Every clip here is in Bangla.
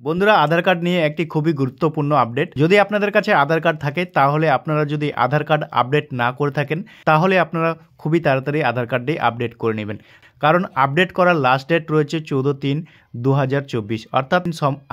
বন্ধুরা, আধার কার্ড নিয়ে একটি খুবই গুরুত্বপূর্ণ আপডেট। যদি আপনাদের কাছে আধার কার্ড থাকে তাহলে আপনারা যদি আধার কার্ড আপডেট না করে থাকেন তাহলে আপনারা খুবই তাড়াতাড়ি আধার কার্ডটি আপডেট করে নেবেন। কারণ আপডেট করার লাস্ট ডেট রয়েছে 14/3/2024, অর্থাৎ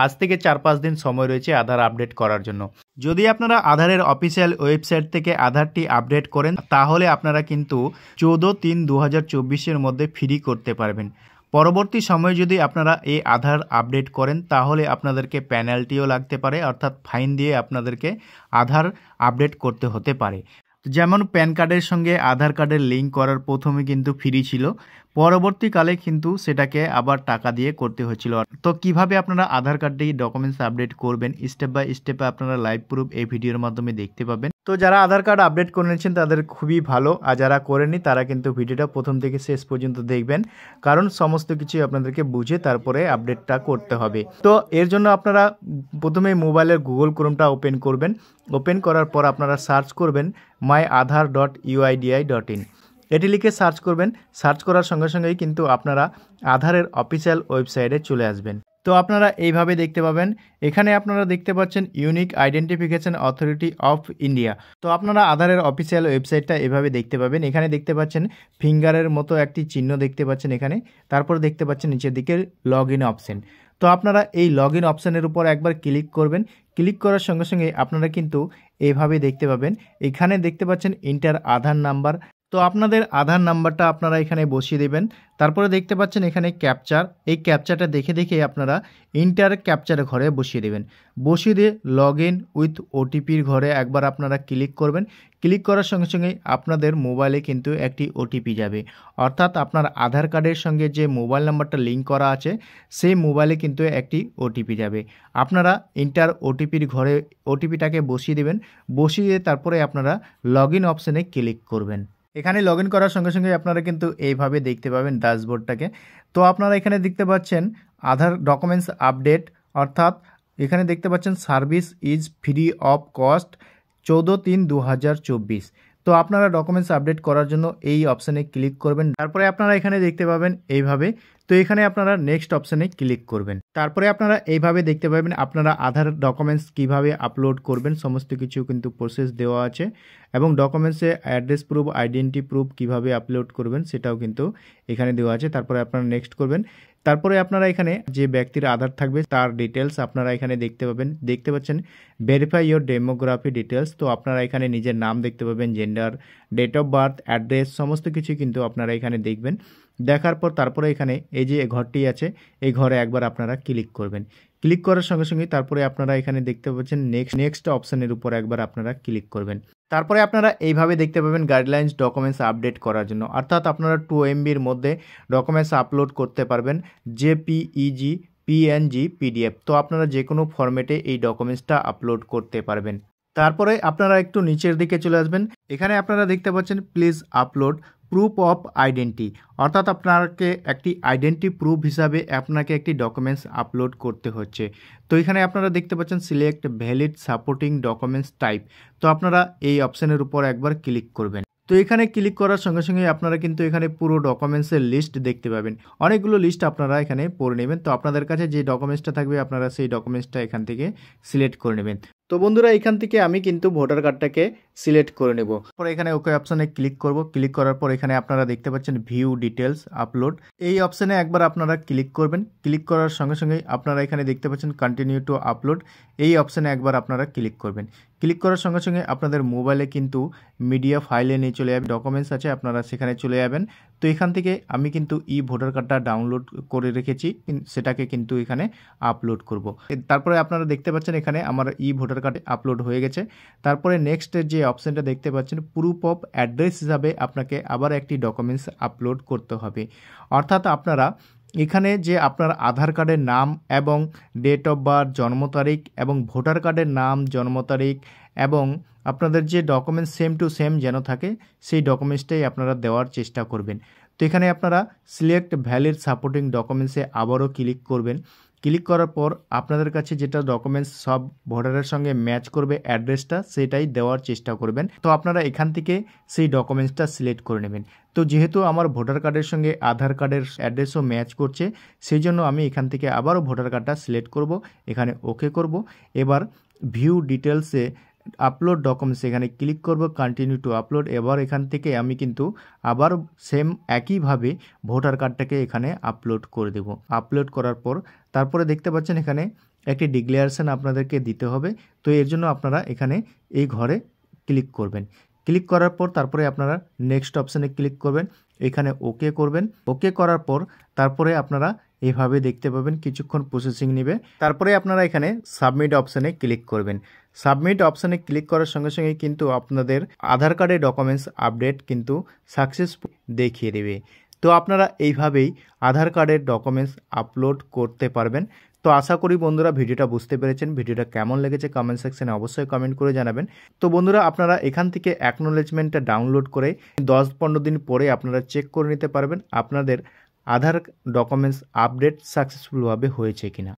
আজ থেকে 4-5 দিন সময় রয়েছে আধার আপডেট করার জন্য। যদি আপনারা আধারের অফিসিয়াল ওয়েবসাইট থেকে আধারটি আপডেট করেন তাহলে আপনারা কিন্তু 14/3/2024 মধ্যে ফ্রি করতে পারবেন। পরবর্তী সময়ে যদি আপনারা এই আধার আপডেট করেন তাহলে আপনাদেরকে পেনাল্টিও লাগতে পারে, অর্থাৎ ফাইন দিয়ে আপনাদেরকে আধার আপডেট করতে হতে পারে। যেমন প্যান কার্ডের সঙ্গে আধার কার্ডের লিঙ্ক করার প্রথমে কিন্তু ফ্রি ছিল, পরবর্তীকালে কিন্তু সেটাকে আবার টাকা দিয়ে করতে হচ্ছিল। তো কিভাবে আপনারা আধার কার্ডে ডকুমেন্টস আপডেট করবেন স্টেপ বাই স্টেপে আপনারা লাইভ প্রুফ এই ভিডিওর মাধ্যমে দেখতে পাবেন। তো যারা আধার কার্ড আপডেট করে নিয়েছেন তাদের খুবই ভালো, আর যারা করেনি তারা কিন্তু ভিডিওটা প্রথম থেকে শেষ পর্যন্ত দেখবেন, কারণ সমস্ত কিছু আপনাদেরকে বুঝে তারপরে আপডেটটা করতে হবে। তো এর জন্য আপনারা প্রথমে মোবাইলের গুগল ক্রোমটা ওপেন করবেন। ওপেন করার পর আপনারা সার্চ করবেন myaadhar.uidi.in, এটি লিখে সার্চ করবেন। সার্চ করার সঙ্গে সঙ্গেই কিন্তু আপনারা আধারের অফিসিয়াল ওয়েবসাইটে চলে আসবেন। তো আপনারা এইভাবে দেখতে পাবেন। এখানে আপনারা দেখতে পাচ্ছেন unique identification authority of India. তো আপনারা আধারের অফিসিয়াল ওয়েবসাইটটা এভাবে দেখতে পাবেন। এখানে দেখতে পাচ্ছেন ফিঙ্গারের মতো একটি চিহ্ন দেখতে পাচ্ছেন এখানে, তারপর দেখতে পাচ্ছেন নিচের দিকে লগ ইন অপশন। তো আপনারা এই লগ ইন অপশানের উপর একবার ক্লিক করবেন। ক্লিক করার সঙ্গে সঙ্গে আপনারা কিন্তু এইভাবে দেখতে পাবেন। এখানে দেখতে পাচ্ছেন ইন্টার আধার নাম্বার। তো আপনাদের আধার নাম্বারটা আপনারা এখানে বসিয়ে দেবেন। তারপরে দেখতে পাচ্ছেন এখানে ক্যাপচার, এই ক্যাপচারটা দেখে দেখে আপনারা ইন্টার ক্যাপচার ঘরে বসিয়ে দেবেন। বসিয়ে দিয়ে লগ ইন উইথ ওটিপির ঘরে একবার আপনারা ক্লিক করবেন। ক্লিক করার সঙ্গে সঙ্গে আপনাদের মোবাইলে কিন্তু একটি ওটিপি যাবে, অর্থাৎ আপনার আধার কার্ডের সঙ্গে যে মোবাইল নাম্বারটা লিঙ্ক করা আছে সেই মোবাইলে কিন্তু একটি ওটিপি যাবে। আপনারা ইন্টার ওটিপির ঘরে ওটিপিটাকে বসিয়ে দেবেন। বসিয়ে দিয়ে তারপরে আপনারা লগ ইন অপশানে ক্লিক করবেন। এখানে লগ ইন করার সঙ্গে সঙ্গে আপনারা কিন্তু এইভাবে দেখতে পাবেন ড্যাশবোর্ডটাকে। তো আপনারা এখানে দেখতে পাচ্ছেন আধার ডকুমেন্টস আপডেট, অর্থাৎ এখানে দেখতে পাচ্ছেন service is free of cost 14/3/2024। তো আপনারা ডকুমেন্টস আপডেট করার জন্য এই অপশানে ক্লিক করবেন। তারপরে আপনারা এখানে দেখতে পাবেন এইভাবে। তো এখানে আপনারা নেক্সট অপশানে ক্লিক করবেন। তারপরে আপনারা এইভাবে দেখতে পাবেন আপনারা আধার ডকুমেন্টস কিভাবে আপলোড করবেন, সমস্ত কিছু কিন্তু প্রসেস দেওয়া আছে, এবং ডকুমেন্টসে অ্যাড্রেস প্রুফ, আইডেন্টি প্রুফ কিভাবে আপলোড করবেন সেটাও কিন্তু এখানে দেওয়া আছে। তারপরে আপনারা নেক্সট করবেন। তারপরে আপনারা এখানে যে ব্যক্তির আধার থাকবে তার ডিটেলস আপনারা এখানে দেখতে পাবেন। দেখতে পাচ্ছেন ভেরিফাই ইয়োর ডেমোগ্রাফি ডিটেলস। তো আপনারা এখানে নিজের নাম দেখতে পাবেন, gender, date of birth, address, সমস্ত কিছু কিন্তু আপনারা এখানে দেখবেন। দেখার পর তারপরে এখানে এই যে ঘরটি আছে এই ঘরে একবার আপনারা ক্লিক করবেন। ক্লিক করার সঙ্গে সঙ্গে তারপরে আপনারা এখানে দেখতে পাচ্ছেন নেক্সট অপশানের উপর একবার আপনারা ক্লিক করবেন। তারপরে আপনারা এইভাবে দেখতে পাবেন গাইডলাইন্স ডকুমেন্টস আপডেট করার জন্য, অর্থাৎ আপনারা 2 MBর মধ্যে ডকুমেন্টস আপলোড করতে পারবেন, জেপিইজি, পিএনজি, পিডিএফ। তো আপনারা যে কোনো ফরম্যাটে এই ডকুমেন্টসটা আপলোড করতে পারবেন। তারপরে আপনারা একটু নিচের দিকে চলে আসবেন। এখানে আপনারা দেখতে পাচ্ছেন please upload proof of identity, অর্থাৎ আপনাকে একটি আইডেন্টি প্রুফ হিসাবে আপনাকে একটি ডকুমেন্টস আপলোড করতে হচ্ছে। তো এখানে আপনারা দেখতে পাচ্ছেন select valid supporting documents type. তো আপনারা এই অপশানের উপর একবার ক্লিক করবেন। তো এখানে ক্লিক করার সঙ্গে সঙ্গে আপনারা কিন্তু এখানে পুরো ডকুমেন্টসের লিস্ট দেখতে পাবেন। অনেকগুলো লিস্ট আপনারা এখানে পড়ে নেবেন। তো আপনাদের কাছে যে ডকুমেন্টসটা থাকবে আপনারা সেই ডকুমেন্টসটা এখান থেকে সিলেক্ট করে নেবেন। তো বন্ধুরা, এখান থেকে আমি কিন্তু ভোটার কার্ডটাকে সিলেক্ট করে নেব। পরে এখানে ওকে অপশানে ক্লিক করব। ক্লিক করার পর এখানে আপনারা দেখতে পাচ্ছেন ভিউ ডিটেলস আপলোড, এই অপশানে একবার আপনারা ক্লিক করবেন। ক্লিক করার সঙ্গে সঙ্গে আপনারা এখানে দেখতে পাচ্ছেন কন্টিনিউ টু আপলোড, এই অপশানে একবার আপনারা ক্লিক করবেন। ক্লিক করার সঙ্গে সঙ্গে আপনাদের মোবাইলে কিন্তু মিডিয়া ফাইলে নিয়ে চলে যাবে, ডকুমেন্টস আছে আপনারা সেখানে চলে যাবেন। তো এখান থেকে আমি কিন্তু ভোটার কার্ডটা ডাউনলোড করে রেখেছি, সেটাকে কিন্তু এখানে আপলোড করব। তারপরে আপনারা দেখতে পাচ্ছেন এখানে আমার ভোটার কার্ড আপলোড হয়ে গেছে। তারপরে নেক্সট যে অপশানটা দেখতে পাচ্ছেন প্রুফ অফ অ্যাড্রেস হিসাবে আপনাকে আবার একটি ডকুমেন্টস আপলোড করতে হবে, অর্থাৎ আপনারা এখানে যে আপনার আধার কার্ডের নাম এবং ডেট অফ বার্থ, জন্ম তারিখ, এবং ভোটার কার্ডের নাম, জন্ম তারিখ এবং আপনাদের যে ডকুমেন্টস সেম টু সেম যেন থাকে সেই ডকুমেন্টসটাই আপনারা দেওয়ার চেষ্টা করবেন। তো এখানে আপনারা সিলেক্ট ভ্যালিড সাপোর্টিং ডকুমেন্টসে আবারও ক্লিক করবেন। ক্লিক করার পর আপনাদের কাছে যেটা ডকুমেন্টস সব ভোটারের সঙ্গে ম্যাচ করবে অ্যাড্রেসটা, সেটাই দেওয়ার চেষ্টা করবেন। তো আপনারা এখান থেকে সেই ডকুমেন্টসটা সিলেক্ট করে নেবেন। তো যেহেতু আমার ভোটার কার্ডের সঙ্গে আধার কার্ডের অ্যাড্রেসও ম্যাচ করছে, সেই জন্য আমি এখান থেকে আবারও ভোটার কার্ডটা সিলেক্ট করব, এখানে ওকে করব। এবার ভিউ ডিটেলসে আপলোড ডকুমেন্টস এখানে ক্লিক করব, কন্টিনিউ টু আপলোড। এবার এখান থেকে আমি কিন্তু আবার সেম একইভাবে ভোটার কার্ডটাকে এখানে আপলোড করে দেব। আপলোড করার পর তারপরে দেখতে পাচ্ছেন এখানে একটি ডিক্লারেশন আপনাদেরকে দিতে হবে। তো এর জন্য আপনারা এখানে এই ঘরে ক্লিক করবেন। ক্লিক করার পর তারপরে আপনারা নেক্সট অপশানে ক্লিক করবেন, এখানে ওকে করবেন। ওকে করার পর তারপরে আপনারা এভাবে দেখতে পাবেন কিছুক্ষণ প্রসেসিং নেবে। তারপরে আপনারা এখানে সাবমিট অপশানে ক্লিক করবেন। সাবমিট অপশানে ক্লিক করার সঙ্গে সঙ্গে কিন্তু আপনাদের আধার কার্ডের ডকুমেন্টস আপডেট কিন্তু সাকসেসফুল দেখিয়ে দেবে। তো আপনারা এইভাবেই আধার কার্ডের ডকুমেন্টস আপলোড করতে পারবেন। তো আশা করি বন্ধুরা ভিডিওটা বুঝতে পেরেছেন। ভিডিওটা কেমন লেগেছে কমেন্ট সেকশনে অবশ্যই কমেন্ট করে জানাবেন। তো বন্ধুরা আপনারা এখান থেকে অ্যাকনোলেজমেন্টটা ডাউনলোড করে 10-15 দিন পরে আপনারা চেক করে নিতে পারবেন আপনাদের আধার ডকুমেন্টস আপডেট সাকসেসফুলভাবে হয়েছে কিনা।